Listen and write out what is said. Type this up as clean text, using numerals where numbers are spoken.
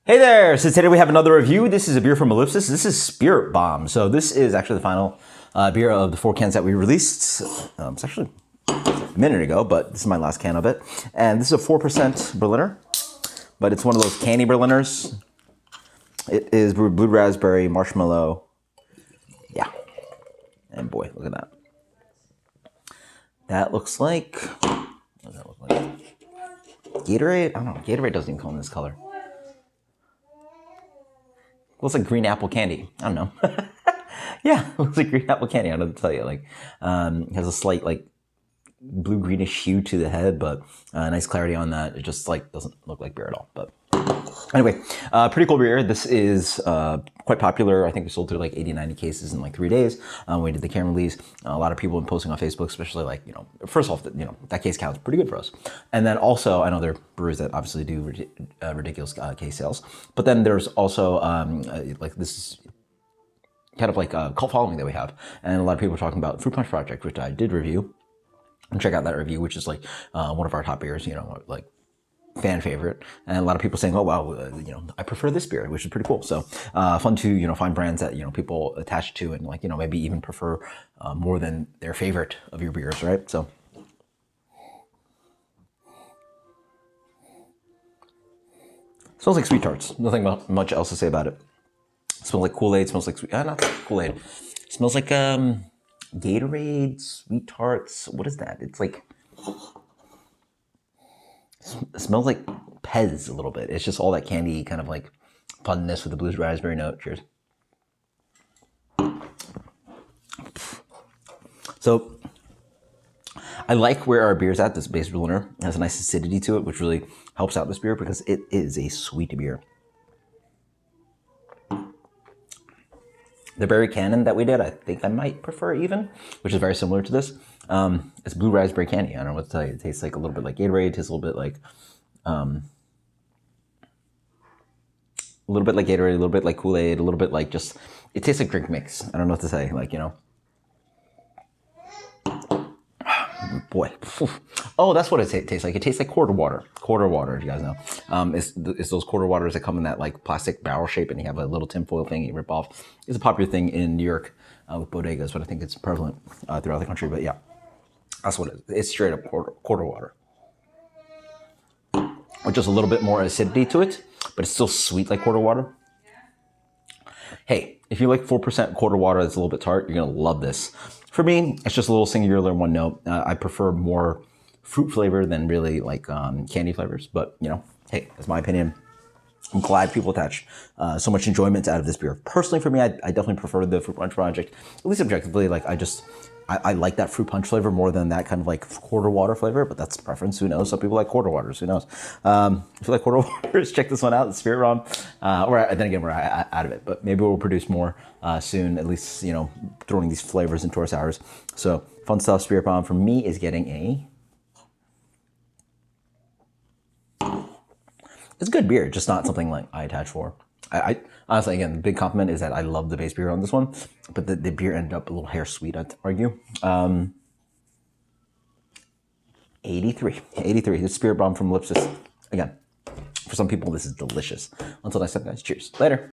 Hey there! So today we have another review. This is a beer from Ellipsis. This is Spirit Bomb. So this is actually the final beer of the 4 cans that we released. It's actually a minute ago, but this is my last can of it. And this is a 4% Berliner, but it's one of those candy Berliners. It is blue raspberry, marshmallow. Yeah. And boy, look at that. That looks like, what does that look like? Gatorade? I don't know. Gatorade doesn't even come in this color. Looks like green apple candy. I don't know. Yeah, it looks like green apple candy. I don't know what to tell you. Like, it has a slight like blue greenish hue to the head, but nice clarity on that. It just like doesn't look like beer at all. But anyway, pretty cool beer. This is quite popular. I think we sold through like 80, 90 cases in like 3 days. We did the can release. A lot of people have been posting on Facebook, especially like, first off, that case count's pretty good for us. And then also, I know there are breweries that obviously do ridiculous case sales, but then there's also like this is kind of like a cult following that we have. And a lot of people are talking about Fruit Punch Project, which I did review. And check out that review, which is like one of our top beers, like fan favorite, and a lot of people saying, oh wow, I prefer this beer, which is pretty cool. So fun to find brands that people attach to and like maybe even prefer more than their favorite of your beers, right? So smells like Sweet Tarts. Nothing much else to say about it. Smells like Kool-Aid. Smells like not Kool-Aid. Smells like Gatorade, Sweet Tarts. What is that? It's like, it smells like Pez a little bit. It's just all that candy kind of like funness with the blue raspberry note. Cheers. So I like where our beer's at. This base Berliner has a nice acidity to it, which really helps out this beer because it is a sweet beer. The berry cannon that we did, I think I might prefer even, which is very similar to this. It's blue raspberry candy. I don't know what to tell you. It tastes like a little bit like Gatorade. It tastes a little bit like Gatorade, a little bit like Kool-Aid, a little bit like just, it tastes like drink mix. I don't know what to say, like, boy. Oh, that's what it tastes like. It tastes like quarter water. Quarter water, if you guys know. It's those quarter waters that come in that like plastic barrel shape and you have a little tinfoil thing you rip off. It's a popular thing in New York with bodegas, but I think it's prevalent throughout the country. But yeah, that's what it is. It's straight up quarter water. With just a little bit more acidity to it, but it's still sweet like quarter water. Hey, if you like 4% quarter water that's a little bit tart, you're gonna love this. For me, it's just a little singular one note. I prefer more fruit flavor than really like candy flavors, but hey, that's my opinion. I'm glad people attach so much enjoyment out of this beer. Personally, for me, I definitely prefer the Fruit Punch Project, at least objectively. Like I like that fruit punch flavor more than that kind of like quarter water flavor, but that's preference. Who knows? Some people like quarter waters. Who knows? If you like quarter waters, check this one out. The Spirit Bomb. Then again, we're out of it, but maybe we'll produce more soon. At least throwing these flavors into our sours. So fun stuff. Spirit Bomb for me is getting a. It's a good beer, just not something like I attach for. I honestly, again, the big compliment is that I love the base beer on this one, but the beer ended up a little hair sweet, I'd argue. 83. The Spirit Bomb from Ellipsis. Again, for some people, this is delicious. Until next time, guys, cheers. Later.